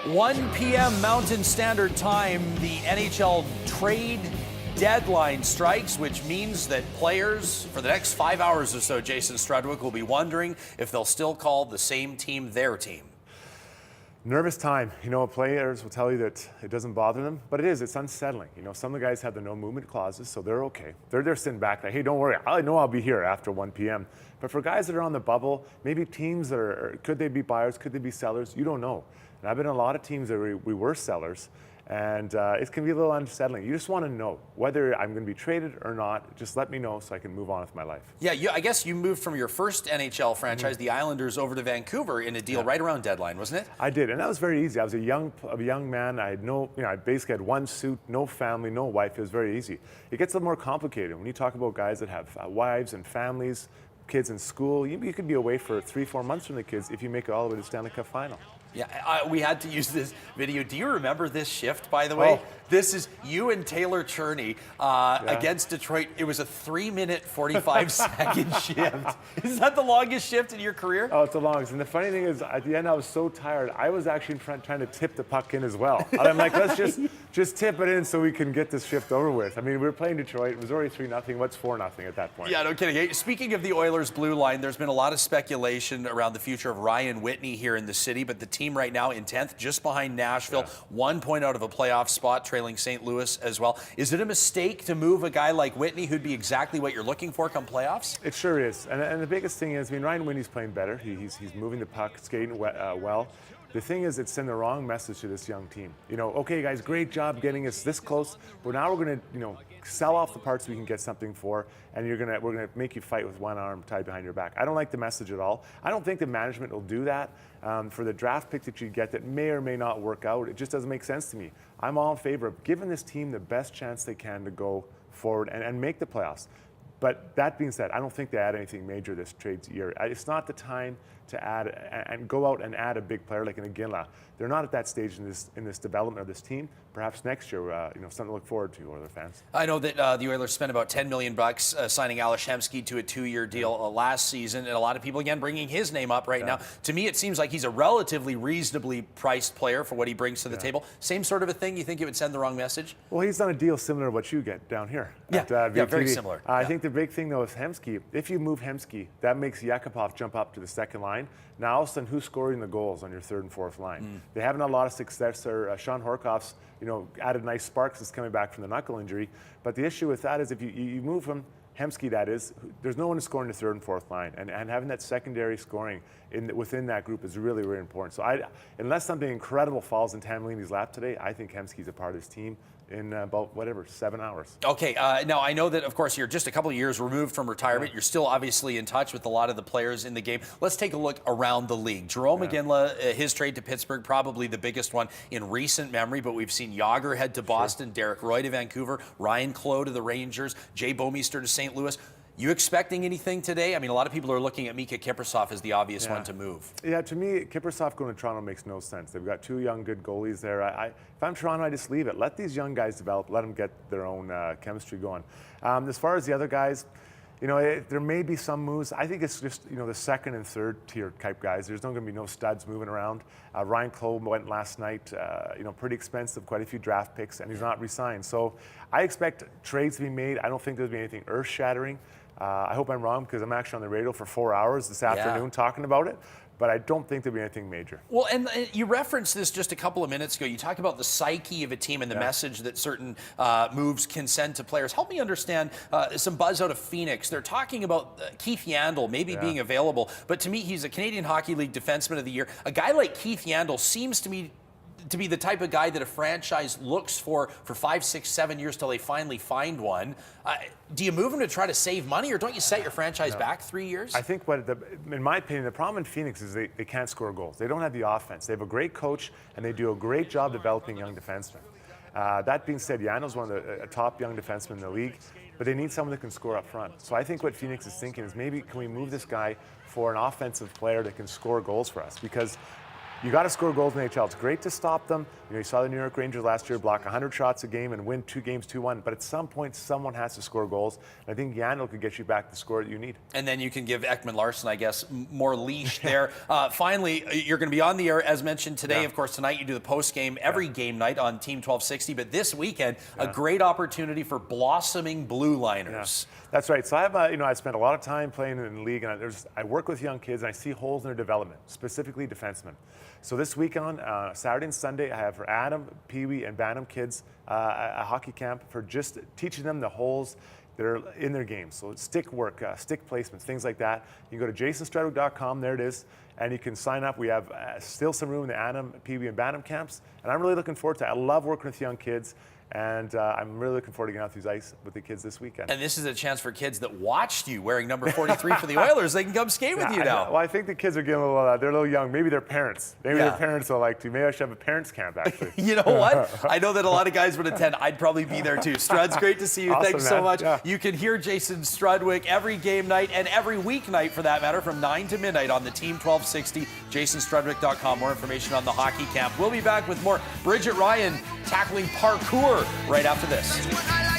1 p.m. Mountain Standard Time, the NHL trade deadline strikes, which means that players for the next 5 hours or so, Jason Strudwick, will be wondering if they'll still call the same team their team. Nervous time. You know, players will tell you that it doesn't bother them, but it's unsettling. You know, some of the guys have the no movement clauses, so they're okay. They're sitting back like, hey, don't worry, I know I'll be here after 1 p.m. But for guys that are on the bubble, maybe teams that are, could they be buyers, could they be sellers? You don't know. And I've been in a lot of teams that we were sellers, and it can be a little unsettling. You just want to know whether I'm going to be traded or not. Just let me know so I can move on with my life. Yeah, I guess you moved from your first NHL franchise, the Islanders, over to Vancouver in a deal right around deadline, wasn't it? I did, and that was very easy. I was a young man. I had I basically had one suit, no family, no wife. It was very easy. It gets a little more complicated when you talk about guys that have wives and families, kids in school. You could be away for 3-4 months from the kids if you make it all the way to the Stanley Cup final. Yeah, we had to use this video. Do you remember this shift, by the way? Oh. This is you and Taylor Cherney against Detroit. It was a 3-minute, 45-second shift. Is that the longest shift in your career? Oh, it's the longest. And the funny thing is, at the end, I was so tired. I was actually trying to tip the puck in as well. And I'm like, let's just tip it in so we can get this shift over with. I mean, we were playing Detroit. It was already 3-0. What's 4-0 at that point? Yeah, no kidding. Hey, speaking of the Oilers' blue line, there's been a lot of speculation around the future of Ryan Whitney here in the city, but the team right now in 10th, just behind Nashville, 1 point out of a playoff spot, trailing St. Louis as well. Is it a mistake to move a guy like Whitney, who'd be exactly what you're looking for come playoffs? It sure is. And the biggest thing is, I mean, Ryan Whitney's playing better. He's moving the puck, skating well. The thing is, it's sending the wrong message to this young team. You know, okay, guys, great job getting us this close, but now we're going to, sell off the parts we can get something for, and we're going to make you fight with one arm tied behind your back. I don't like the message at all. I don't think the management will do that. For the draft pick that you get that may or may not work out, it just doesn't make sense to me. I'm all in favor of giving this team the best chance they can to go forward and make the playoffs. But that being said, I don't think they add anything major this trade year. It's not the time to add and go out and add a big player like an Iginla. They're not at that stage in this development of this team. Perhaps next year, something to look forward to, Oilers fans. I know that the Oilers spent about $10 million signing Ales Hemsky to a 2-year deal last season, and a lot of people again bringing his name up right now. To me, it seems like he's a relatively reasonably priced player for what he brings to the table. Same sort of a thing. You think it would send the wrong message? Well, he's done a deal similar to what you get down here. Yeah, very similar. I think the big thing though is Hemsky. If you move Hemsky, that makes Yakupov jump up to the second line. Now, all of a sudden, who's scoring the goals on your third and fourth line? They haven't had a lot of success there. Sean Horkoff's, added nice sparks since coming back from the knuckle injury. But the issue with that is if you move him, Hemsky that is, there's no one to score in the third and fourth line. And having that secondary scoring within that group is really, really important. So unless something incredible falls in Tamalini's lap today, I think Hemsky's a part of this team in about, 7 hours. Okay, now I know that, of course, you're just a couple of years removed from retirement. You're still obviously in touch with a lot of the players in the game. Let's take a look around the league. Jerome Iginla, his trade to Pittsburgh, probably the biggest one in recent memory, but we've seen Yager head to Boston, Derek Roy to Vancouver, Ryan Clough to the Rangers, Jay Bouwmeester to St. Louis. You expecting anything today? I mean, a lot of people are looking at Mika Kiprusoff as the obvious one to move. Yeah, to me, Kiprusoff going to Toronto makes no sense. They've got 2 young, good goalies there. If I'm Toronto, I just leave it. Let these young guys develop. Let them get their own chemistry going. As far as the other guys, there may be some moves. I think it's just, the second and third tier type guys. There's not going to be no studs moving around. Ryan Clough went last night, pretty expensive, quite a few draft picks, and he's not re-signed. So I expect trades to be made. I don't think there'll be anything earth-shattering. I hope I'm wrong because I'm actually on the radio for 4 hours this afternoon talking about it. But I don't think there'll be anything major. Well, and you referenced this just a couple of minutes ago. You talk about the psyche of a team and the message that certain moves can send to players. Help me understand some buzz out of Phoenix. They're talking about Keith Yandle maybe being available. But to me, he's a Canadian Hockey League Defenseman of the Year. A guy like Keith Yandle seems to me to be the type of guy that a franchise looks for 5, 6, 7 years till they finally find one. Do you move him to try to save money, or don't you set your franchise back 3 years? I think in my opinion, the problem in Phoenix is they can't score goals. They don't have the offense. They have a great coach, and they do a great job developing young defensemen. That being said, Yandle's one of the top young defensemen in the league, but they need someone that can score up front. So I think what Phoenix is thinking is maybe can we move this guy for an offensive player that can score goals for us? Because You got to score goals in the NHL. It's great to stop them. You saw the New York Rangers last year block 100 shots a game and win 2 games 2-1. But at some point, someone has to score goals. And I think Yandel could get you back the score that you need. And then you can give Ekman Larsson, I guess, more leash there. Finally, you're going to be on the air, as mentioned today. Of course, tonight you do the post game every game night on Team 1260. But this weekend, a great opportunity for blossoming blue liners. That's right. So I have, I spent a lot of time playing in the league, and I work with young kids, and I see holes in their development, specifically defensemen. So this weekend, Saturday and Sunday, I have for Adam, Pee Wee, and Bantam kids a hockey camp for just teaching them the holes that are in their games. So stick work, stick placements, things like that. You can go to jasonstrudwick.com, there it is, and you can sign up. We have still some room in the Adam, Pee Wee, and Bantam camps, and I'm really looking forward to it. I love working with young kids. And I'm really looking forward to getting out through ice with the kids this weekend. And this is a chance for kids that watched you wearing number 43 for the Oilers. They can come skate with you now. Well, I think the kids are getting a little, they're a little young. Maybe their parents. Maybe their parents will like to. Maybe I should have a parents camp, actually. You know what? I know that a lot of guys would attend. I'd probably be there too. Struds, great to see you. Awesome, Thanks so much. Yeah. You can hear Jason Strudwick every game night and every weeknight, for that matter, from 9 to midnight on the Team 1260. JasonStrudwick.com. More information on the hockey camp. We'll be back with more Bridget Ryan tackling parkour right after this.